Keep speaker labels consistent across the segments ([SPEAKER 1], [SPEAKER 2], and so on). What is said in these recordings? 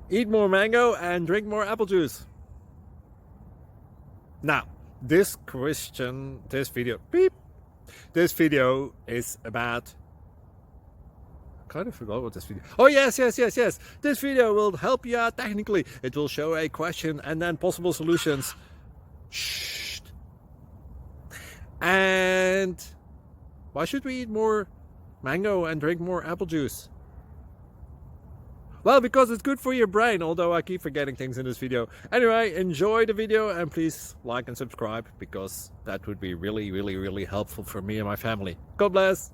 [SPEAKER 1] Eat more mango and drink more apple juice. Now, this video is about, I kind of forgot what this video. Oh yes. This video will help you out technically. It will show a question and then possible solutions. Shh. And why should we eat more mango and drink more apple juice? Well, because it's good for your brain, although I keep forgetting things in this video. Anyway, enjoy the video and please like and subscribe, because that would be really helpful for me and my family. God bless!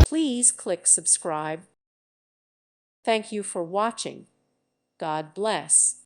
[SPEAKER 2] Please click subscribe. Thank you for watching. God bless.